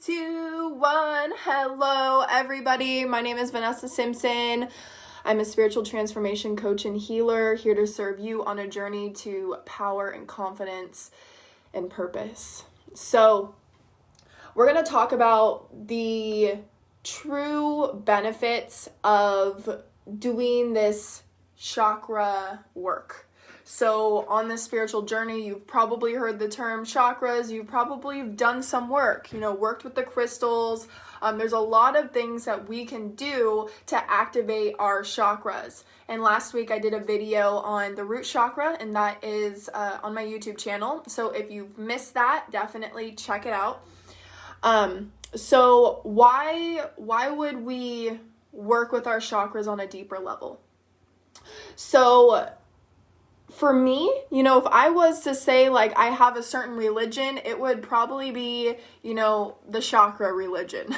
2, 1. Hello, everybody. My name is Vanessa Simpson. I'm a spiritual transformation coach and healer, here to serve you on a journey to power and confidence and purpose. So, we're going to talk about the true benefits of doing this chakra work. So on this spiritual journey, you've probably heard the term chakras. You've probably done some work, worked with the crystals. There's a lot of things that we can do to activate our chakras. And last week I did a video on the root chakra, and that is on my YouTube channel. So if you've missed that, definitely check it out. So why would we work with our chakras on a deeper level? So for me, if I was to say like I have a certain religion, it would probably be, the chakra religion.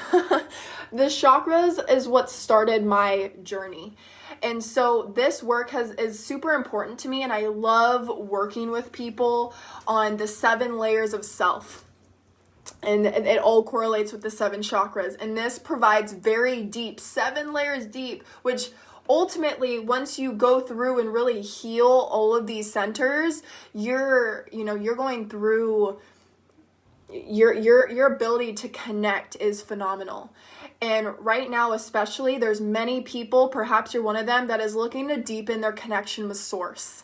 The chakras is what started my journey. And so this work is super important to me, and I love working with people on the 7 layers of self. And it all correlates with the 7 chakras. And this provides very deep, 7 layers deep, which ultimately, once you go through and really heal all of these centers, you're going through, your ability to connect is phenomenal. And right now, especially, there's many people, perhaps you're one of them, that is looking to deepen their connection with Source.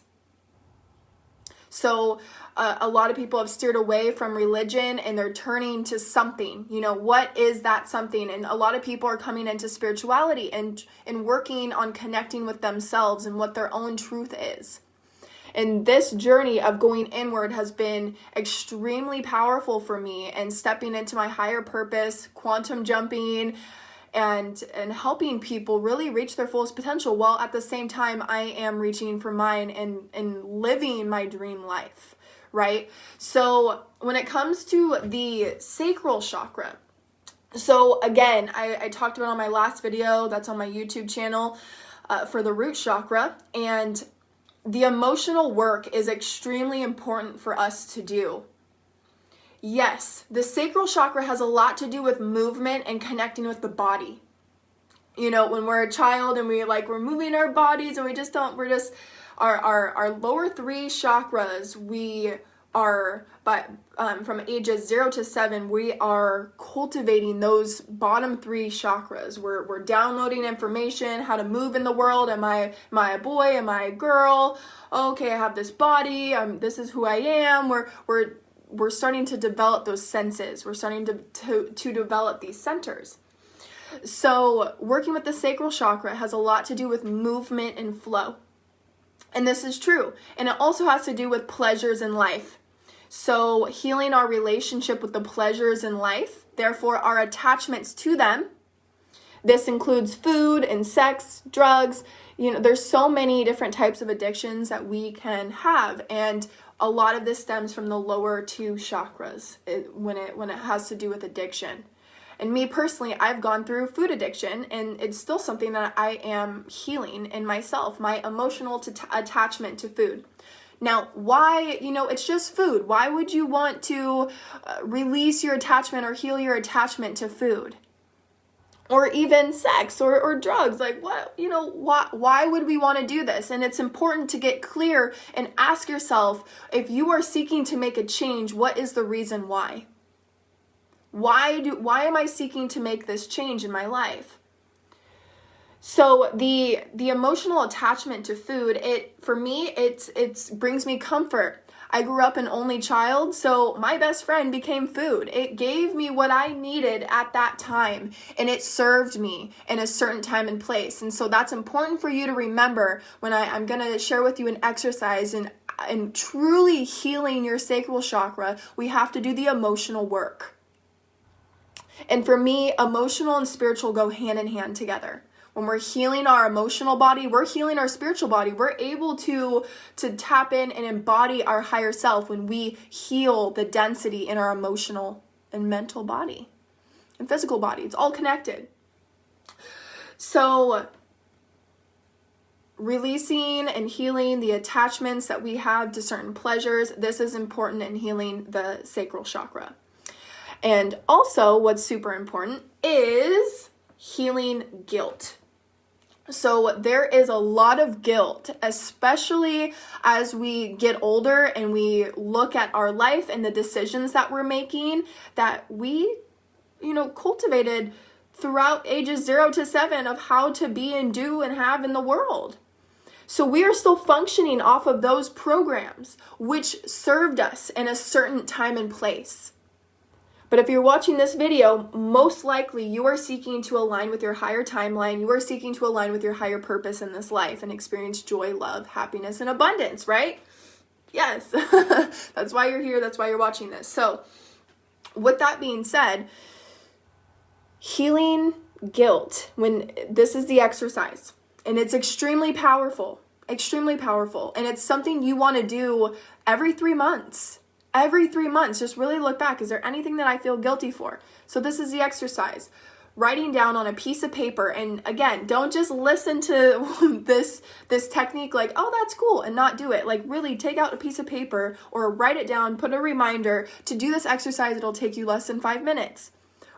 So a lot of people have steered away from religion and they're turning to something. What is that something? And a lot of people are coming into spirituality and working on connecting with themselves and what their own truth is. And this journey of going inward has been extremely powerful for me, and stepping into my higher purpose, quantum jumping, and helping people really reach their fullest potential, while at the same time I am reaching for mine and living my dream life, right? So when it comes to the sacral chakra, so again, I talked about on my last video that's on my YouTube channel for the root chakra, and the emotional work is extremely important for us to do. Yes, the sacral chakra has a lot to do with movement and connecting with the body. When we're a child and we're moving our bodies and our lower 3 chakras, we are, from ages 0 to 7, we are cultivating those bottom 3 chakras. We're downloading information, how to move in the world. Am I a boy? Am I a girl? Okay, I have this body. This is who I am. We're starting to develop those senses. We're starting to develop these centers. So working with the sacral chakra has a lot to do with movement and flow. And this is true. And it also has to do with pleasures in life. So healing our relationship with the pleasures in life, therefore our attachments to them. This includes food and sex, drugs. There's so many different types of addictions that we can have. And a lot of this stems from the lower 2 chakras when it has to do with addiction. And me personally, I've gone through food addiction, and it's still something that I am healing in myself, my emotional attachment to food. Now, why, it's just food. Why would you want to release your attachment or heal your attachment to food? Or even sex or drugs? Like what, why would we want to do this? And it's important to get clear and ask yourself, if you are seeking to make a change, what is the reason why? Why am I seeking to make this change in my life? So the emotional attachment to food, for me, it brings me comfort. I grew up an only child, so my best friend became food. It gave me what I needed at that time, and it served me in a certain time and place. And so that's important for you to remember when I'm going to share with you an exercise and truly healing your sacral chakra. We have to do the emotional work. And for me, emotional and spiritual go hand in hand together. When we're healing our emotional body, we're healing our spiritual body. We're able to tap in and embody our higher self when we heal the density in our emotional and mental body and physical body. It's all connected. So releasing and healing the attachments that we have to certain pleasures, this is important in healing the sacral chakra. And also, what's super important is healing guilt. So there is a lot of guilt, especially as we get older and we look at our life and the decisions that we're making that we, cultivated throughout ages 0 to 7 of how to be and do and have in the world. So we are still functioning off of those programs which served us in a certain time and place. But if you're watching this video, most likely you are seeking to align with your higher timeline. You are seeking to align with your higher purpose in this life and experience joy, love, happiness, and abundance, right? Yes. That's why you're here. That's why you're watching this. So with that being said, healing guilt, when this is the exercise, and it's extremely powerful, and it's something you want to do every 3 months. Every 3 months, just really look back. Is there anything that I feel guilty for? So this is the exercise. Writing down on a piece of paper, and again, don't just listen to this technique like, oh, that's cool, and not do it. Like really take out a piece of paper or write it down, put a reminder to do this exercise. It'll take you less than 5 minutes.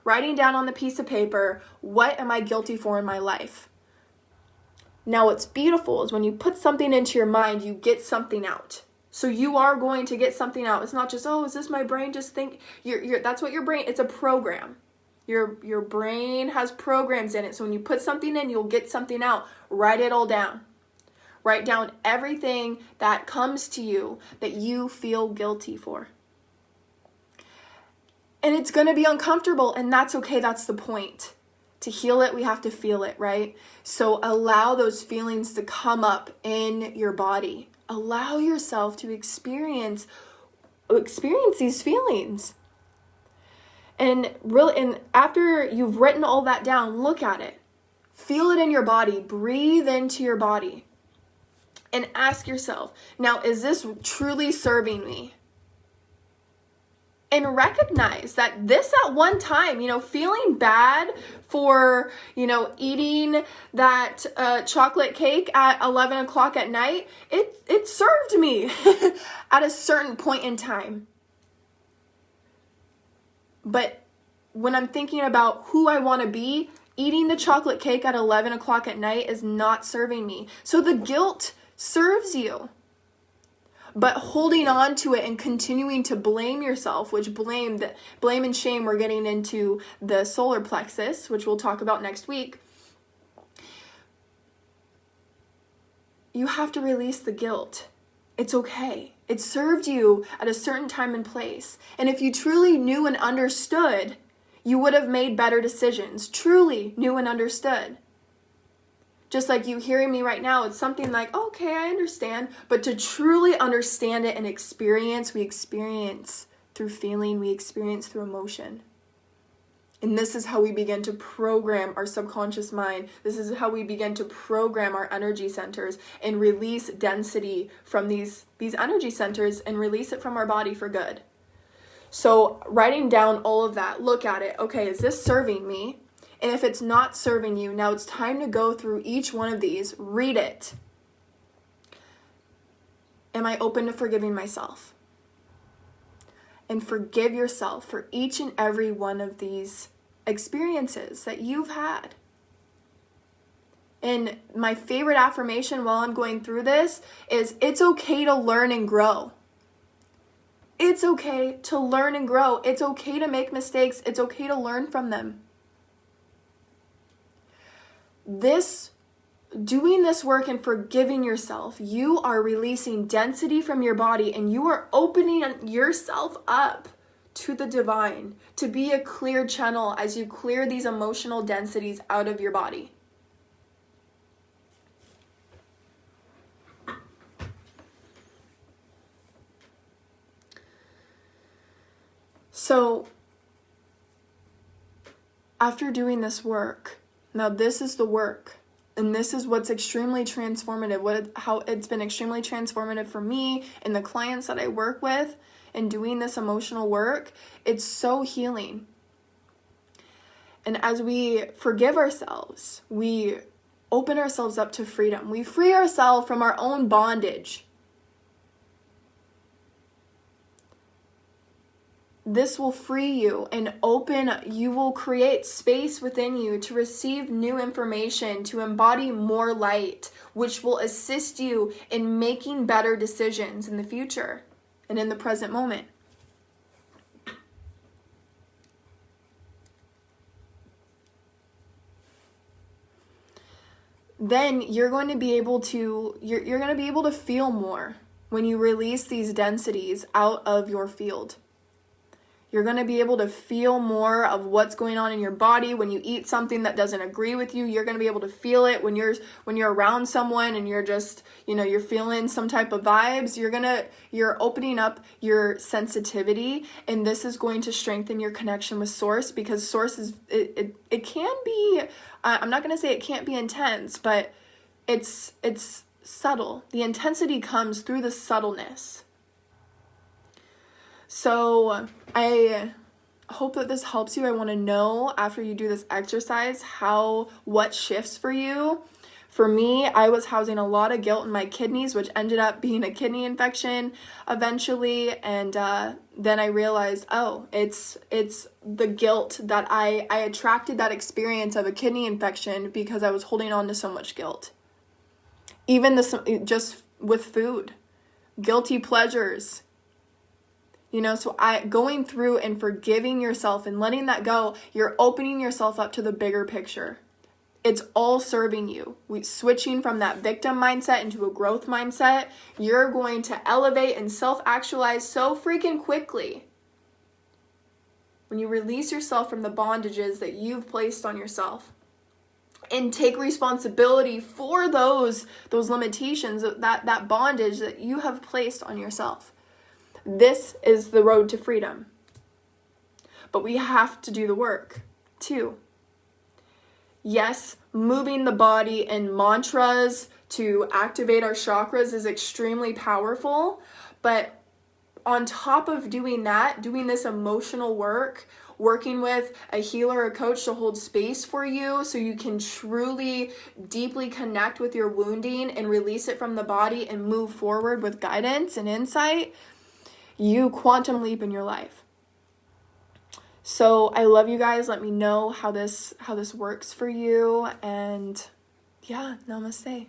Writing down on the piece of paper, what am I guilty for in my life? Now what's beautiful is when you put something into your mind, you get something out. So you are going to get something out. It's not just, oh, is this my brain just think? That's what your brain, it's a program. Your brain has programs in it. So when you put something in, you'll get something out. Write it all down. Write down everything that comes to you that you feel guilty for. And it's going to be uncomfortable, and that's okay. That's the point. To heal it, we have to feel it, right? So allow those feelings to come up in your body. Allow yourself to experience these feelings. And after you've written all that down, look at it. Feel it in your body. Breathe into your body. And ask yourself, now, is this truly serving me? And recognize that this at one time, feeling bad for, eating that chocolate cake at 11 o'clock at night, it served me at a certain point in time. But when I'm thinking about who I want to be, eating the chocolate cake at 11 o'clock at night is not serving me. So the guilt serves you. But holding on to it and continuing to blame yourself, which blame and shame, we're getting into the solar plexus, which we'll talk about next week. You have to release the guilt. It's okay. It served you at a certain time and place. And if you truly knew and understood, you would have made better decisions. Truly knew and understood. Just like you hearing me right now, it's something like, okay, I understand. But to truly understand it and experience, we experience through feeling, we experience through emotion. And this is how we begin to program our subconscious mind. This is how we begin to program our energy centers and release density from these energy centers and release it from our body for good. So writing down all of that, look at it. Okay, is this serving me? And if it's not serving you, now it's time to go through each one of these, read it. Am I open to forgiving myself? And forgive yourself for each and every one of these experiences that you've had. And my favorite affirmation while I'm going through this is, it's okay to learn and grow. It's okay to learn and grow. It's okay to make mistakes. It's okay to learn from them. Doing this work and forgiving yourself, you are releasing density from your body and you are opening yourself up to the divine, to be a clear channel as you clear these emotional densities out of your body. So, after doing this work, now this is the work, and this is what's extremely transformative, how it's been extremely transformative for me and the clients that I work with, and doing this emotional work. It's so healing. And as we forgive ourselves, we open ourselves up to freedom. We free ourselves from our own bondage. this will free you and you will create space within you to receive new information, to embody more light, which will assist you in making better decisions in the future and in the present moment. Then you're going to be able to feel more when you release these densities out of your field. You're going to be able to feel more of what's going on in your body. When you eat something that doesn't agree with you, you're going to be able to feel it. When you're around someone and you're just, you're feeling some type of vibes, you're opening up your sensitivity, and this is going to strengthen your connection with source, because source is, it can be, I'm not going to say it can't be intense, but it's subtle. The intensity comes through the subtleness. So I hope that this helps you. I want to know, after you do this exercise, what shifts for you. For me, I was housing a lot of guilt in my kidneys, which ended up being a kidney infection eventually. And then I realized, it's the guilt that I attracted that experience of a kidney infection because I was holding on to so much guilt. Even just with food, guilty pleasures. So going through and forgiving yourself and letting that go, you're opening yourself up to the bigger picture. It's all serving you. Switching from that victim mindset into a growth mindset, you're going to elevate and self-actualize so freaking quickly. When you release yourself from the bondages that you've placed on yourself and take responsibility for those limitations, that bondage that you have placed on yourself. This is the road to freedom. But we have to do the work too. Yes, moving the body in mantras to activate our chakras is extremely powerful. But on top of doing that, doing this emotional work, working with a healer or a coach to hold space for you so you can truly, deeply connect with your wounding and release it from the body and move forward with guidance and insight, you quantum leap in your life. So I love you guys. Let me know how this works for you. And yeah, namaste.